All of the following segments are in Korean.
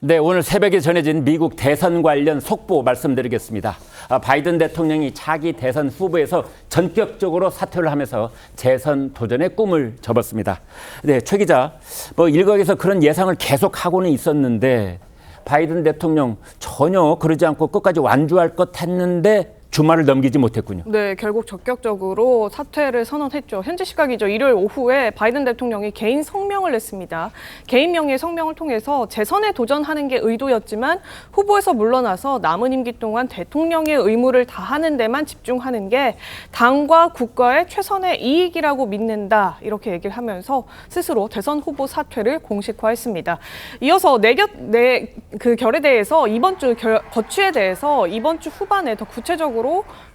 네, 오늘 새벽에 전해진 미국 대선 관련 속보 말씀드리겠습니다. 바이든 대통령이 차기 대선 후보에서 전격적으로 사퇴를 하면서 재선 도전의 꿈을 접었습니다. 네, 최 기자, 일각에서 그런 예상을 계속하고는 있었는데 바이든 대통령 전혀 그러지 않고 끝까지 완주할 것 했는데 주말을 넘기지 못했군요. 네, 결국 적격적으로 사퇴를 선언했죠. 현지 시각이죠. 일요일 오후에 바이든 대통령이 개인 성명을 냈습니다. 개인 명의의 성명을 통해서 재선에 도전하는 게 의도였지만 후보에서 물러나서 남은 임기 동안 대통령의 의무를 다하는 데만 집중하는 게 당과 국가의 최선의 이익이라고 믿는다. 이렇게 얘기를 하면서 스스로 대선 후보 사퇴를 공식화했습니다. 이어서 그 결에 대해서 이번 주 거취에 대해서 이번 주 후반에 더 구체적으로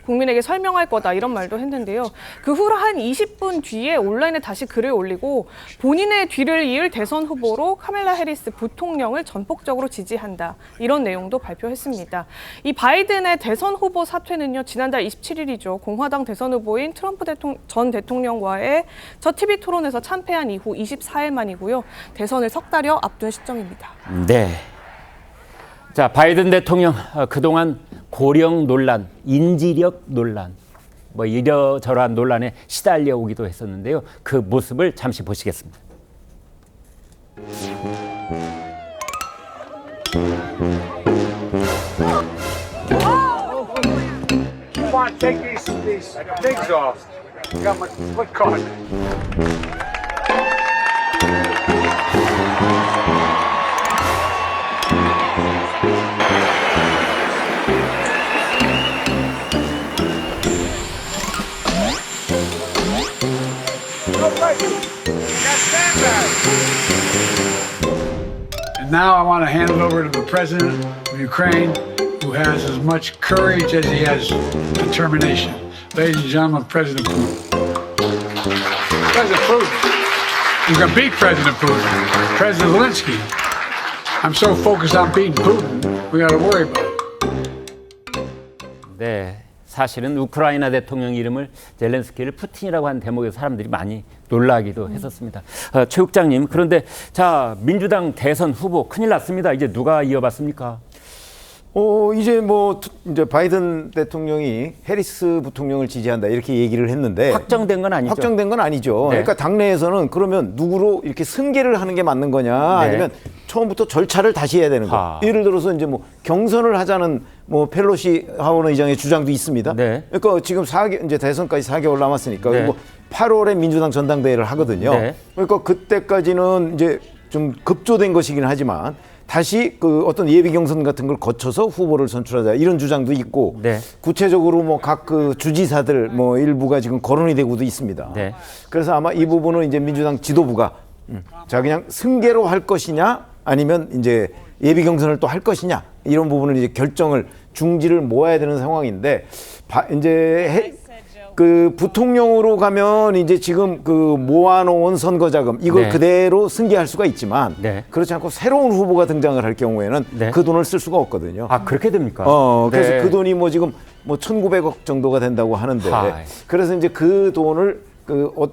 국민에게 설명할 거다 이런 말도 했는데요. 그 후로 한 20분 뒤에 온라인에 다시 글을 올리고 본인의 뒤를 이을 대선 후보로 카멜라 해리스 부통령을 전폭적으로 지지한다. 이런 내용도 발표했습니다. 이 바이든의 대선 후보 사퇴는요. 지난달 27일이죠. 공화당 대선 후보인 트럼프 전 대통령과의 첫 TV 토론에서 참패한 이후 24일 만이고요. 대선을 석 달여 앞둔 시점입니다. 네. 자, 바이든 대통령 그동안 고령 논란, 인지력 논란, 이러저러한 논란에 시달려 오기도 했었는데요. 그 모습을 잠시 보시겠습니다. Come on, take these things off. I got my foot caught. And now I want to hand it over to the president of Ukraine, who has as much courage as he has determination. Ladies and gentlemen, President Putin. President Putin. You can beat President Putin. President Zelensky. I'm so focused on beating Putin, we got to worry about it. 네. 사실은 우크라이나 대통령 이름을 젤렌스키를 푸틴이라고 한 대목에서 사람들이 많이 놀라기도 했었습니다. 최 국장님, 그런데 자 민주당 대선 후보 큰일 났습니다. 이제 누가 이어받습니까? 이제 바이든 대통령이 해리스 부통령을 지지한다 이렇게 얘기를 했는데 확정된 건 아니죠. 확정된 건 아니죠. 네. 그러니까 당내에서는 그러면 누구로 이렇게 승계를 하는 게 맞는 거냐, 네. 아니면 처음부터 절차를 다시 해야 되는 거. 예를 들어서 이제 경선을 하자는 펠로시 하원 의장의 주장도 있습니다. 네. 그러니까 지금 이제 대선까지 4개월 남았으니까 네. 8월에 민주당 전당대회를 하거든요. 네. 그러니까 그때까지는 이제 좀 급조된 것이긴 하지만 다시 어떤 예비 경선 같은 걸 거쳐서 후보를 선출하자 이런 주장도 있고, 네. 구체적으로 각 주지사들 일부가 지금 거론이 되고도 있습니다. 네. 그래서 아마 이 부분은 이제 민주당 지도부가 그냥 승계로 할 것이냐 아니면 이제 예비 경선을 또 할 것이냐 이런 부분을 이제 결정을 중지를 모아야 되는 상황인데, 이제 부통령으로 가면 이제 지금 모아놓은 선거자금 이걸 네. 그대로 승계할 수가 있지만, 네. 그렇지 않고 새로운 후보가 등장을 할 경우에는 네. 그 돈을 쓸 수가 없거든요. 아, 그렇게 됩니까? 그래서 네. 그 돈이 지금 1,900억 정도가 된다고 하는데, 그래서 이제 그 돈을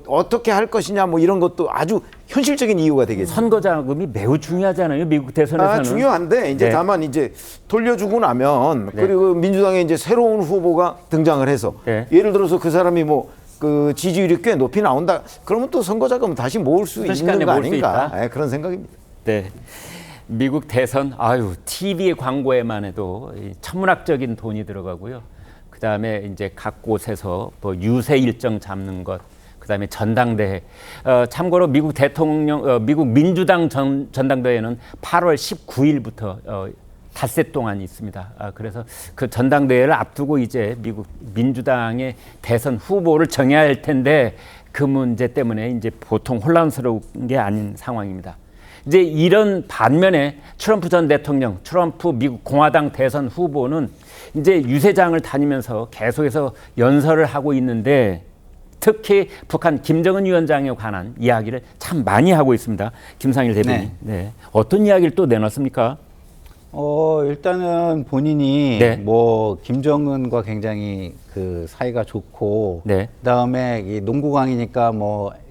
어떻게 할 것이냐 이런 것도 아주 현실적인 이유가 되겠죠. 선거 자금이 매우 중요하잖아요. 미국 대선에서는. 중요한데 이제 네. 다만 이제 돌려주고 나면, 네. 그리고 민주당에 이제 새로운 후보가 등장을 해서, 네. 예를 들어서 그 사람이 지지율이 꽤 높이 나온다. 그러면 또 선거 자금 다시 모을 수 있는 거 아닌가? 그런 생각입니다. 네. 미국 대선, TV 광고에만 해도 천문학적인 돈이 들어가고요. 그 다음에 이제 각 곳에서 유세 일정 잡는 것, 그 다음에 전당대회. 참고로 미국 민주당 전당대회는 8월 19일부터 닷새 동안 있습니다. 그래서 그 전당대회를 앞두고 이제 미국 민주당의 대선 후보를 정해야 할 텐데 그 문제 때문에 이제 보통 혼란스러운 게 아닌 상황입니다. 이제 이런 반면에 트럼프 전 대통령, 트럼프 미국 공화당 대선 후보는 이제 유세장을 다니면서 계속해서 연설을 하고 있는데, 특히 북한 김정은 위원장에 관한 이야기를 참 많이 하고 있습니다. 김상일 대변인. 네. 어떤 이야기를 또 내놨습니까? 일단은 본인이 네. 김정은과 굉장히 사이가 좋고, 네. 그다음에 이 농구광이니까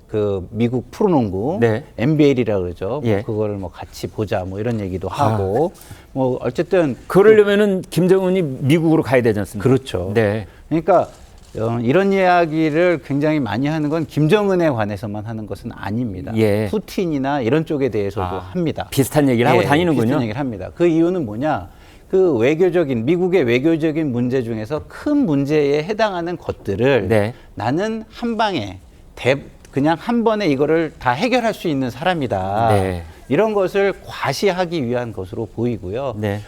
그 미국 프로농구 네. NBL이라 그러죠. 예. 뭐 그거를 뭐 같이 보자 뭐 이런 얘기도 하고 뭐 어쨌든 그러려면은 김정은이 미국으로 가야 되지 않습니까? 그렇죠. 네. 그러니까 이런 이야기를 굉장히 많이 하는 건 김정은에 관해서만 하는 것은 아닙니다. 예. 푸틴이나 이런 쪽에 대해서도 합니다. 비슷한 얘기를 하고 예, 다니는군요. 비슷한 얘기를 합니다. 그 이유는 뭐냐? 그 미국의 외교적인 문제 중에서 큰 문제에 해당하는 것들을 네. 나는 한 방에 그냥 한 번에 이거를 다 해결할 수 있는 사람이다. 네. 이런 것을 과시하기 위한 것으로 보이고요. 네.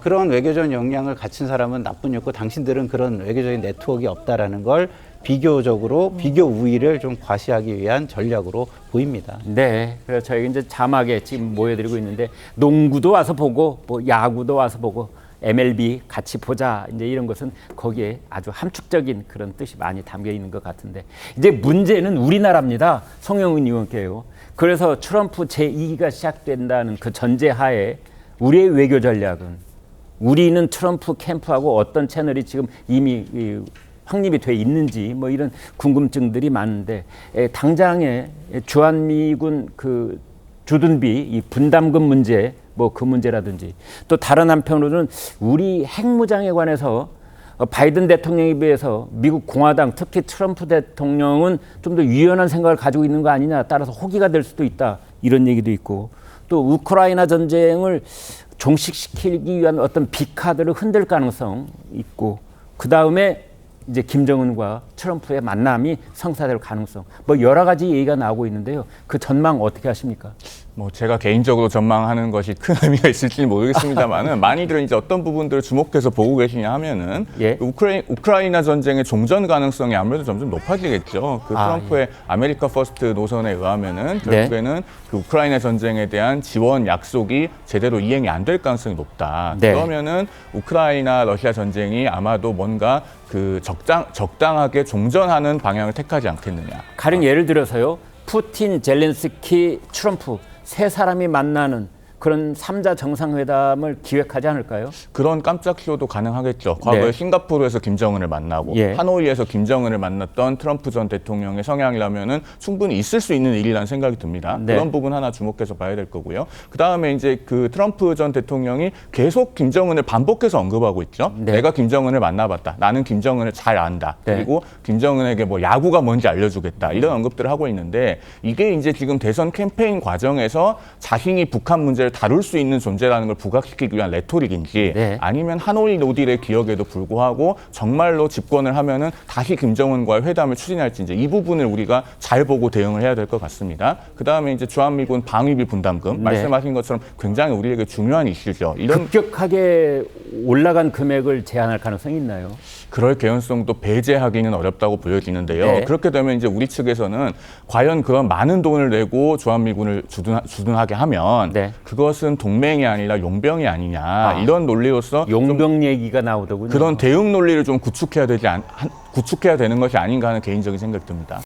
그런 외교적 역량을 갖춘 사람은 나쁜 였고 당신들은 그런 외교적인 네트워크가 없다라는 걸 비교적으로 비교 우위를 좀 과시하기 위한 전략으로 보입니다. 네. 그래서 저희가 이제 자막에 지금 모여드리고 있는데 농구도 와서 보고 뭐 야구도 와서 보고 MLB 같이 보자 이제 이런 것은 거기에 아주 함축적인 그런 뜻이 많이 담겨 있는 것 같은데 이제 문제는 우리나라입니다. 송영은 의원께요. 그래서 트럼프 제2기가 시작된다는 그 전제하에 우리의 외교 전략은 우리는 트럼프 캠프하고 어떤 채널이 지금 이미 확립이 돼 있는지 뭐 이런 궁금증들이 많은데 당장에 주한미군 그 주둔비 이 분담금 문제 뭐 그 문제라든지 또 다른 한편으로는 우리 핵무장에 관해서 바이든 대통령에 비해서 미국 공화당 특히 트럼프 대통령은 좀 더 유연한 생각을 가지고 있는 거 아니냐 따라서 호기가 될 수도 있다 이런 얘기도 있고 또 우크라이나 전쟁을 종식시키기 위한 어떤 비카드를 흔들 가능성 있고 그 다음에 이제 김정은과 트럼프의 만남이 성사될 가능성 뭐 여러 가지 얘기가 나오고 있는데요. 그 전망 어떻게 하십니까? 뭐 제가 개인적으로 전망하는 것이 큰 의미가 있을지는 모르겠습니다만은 많이들 이제 어떤 부분들을 주목해서 보고 계시냐 하면은 예. 우크라이나 전쟁의 종전 가능성이 아무래도 점점 높아지겠죠. 그 아, 트럼프의 아메리카 퍼스트 노선에 의하면은 결국에는 그 우크라이나 전쟁에 대한 지원 약속이 제대로 이행이 안 될 가능성이 높다. 네. 그러면은 우크라이나 러시아 전쟁이 아마도 뭔가 그 적당하게 종전하는 방향을 택하지 않겠느냐. 가령 예를 들어서요. 푸틴, 젤렌스키, 트럼프 세 사람이 만나는 그런 3자 정상회담을 기획하지 않을까요? 그런 깜짝 쇼도 가능하겠죠. 과거에 네. 싱가포르에서 김정은을 만나고 예. 하노이에서 김정은을 만났던 트럼프 전 대통령의 성향이라면은 충분히 있을 수 있는 일이라는 생각이 듭니다. 네. 그런 부분 하나 주목해서 봐야 될 거고요. 그 다음에 이제 그 트럼프 전 대통령이 계속 김정은을 반복해서 언급하고 있죠. 네. 내가 김정은을 만나봤다. 나는 김정은을 잘 안다. 네. 그리고 김정은에게 뭐 야구가 뭔지 알려주겠다. 이런 언급들을 하고 있는데 이게 이제 지금 대선 캠페인 과정에서 자신이 북한 문제를 다룰 수 있는 존재라는 걸 부각시키기 위한 레토릭인지 네. 아니면 하노이 노딜의 기억에도 불구하고 정말로 집권을 하면은 다시 김정은과의 회담을 추진할지 이제 이 부분을 우리가 잘 보고 대응을 해야 될 것 같습니다. 그 다음에 이제 주한미군 방위비 분담금 네. 말씀하신 것처럼 굉장히 우리에게 중요한 이슈죠. 이런 급격하게 올라간 금액을 제한할 가능성이 있나요? 그럴 개연성도 배제하기는 어렵다고 보여지는데요. 네. 그렇게 되면 이제 우리 측에서는 과연 그런 많은 돈을 내고 주한미군을 주둔하게 하면 네. 그것은 동맹이 아니라 용병이 아니냐 이런 논리로서 용병 얘기가 나오더군요. 그런 대응 논리를 좀 구축해야 되는 것이 아닌가 하는 개인적인 생각이 듭니다.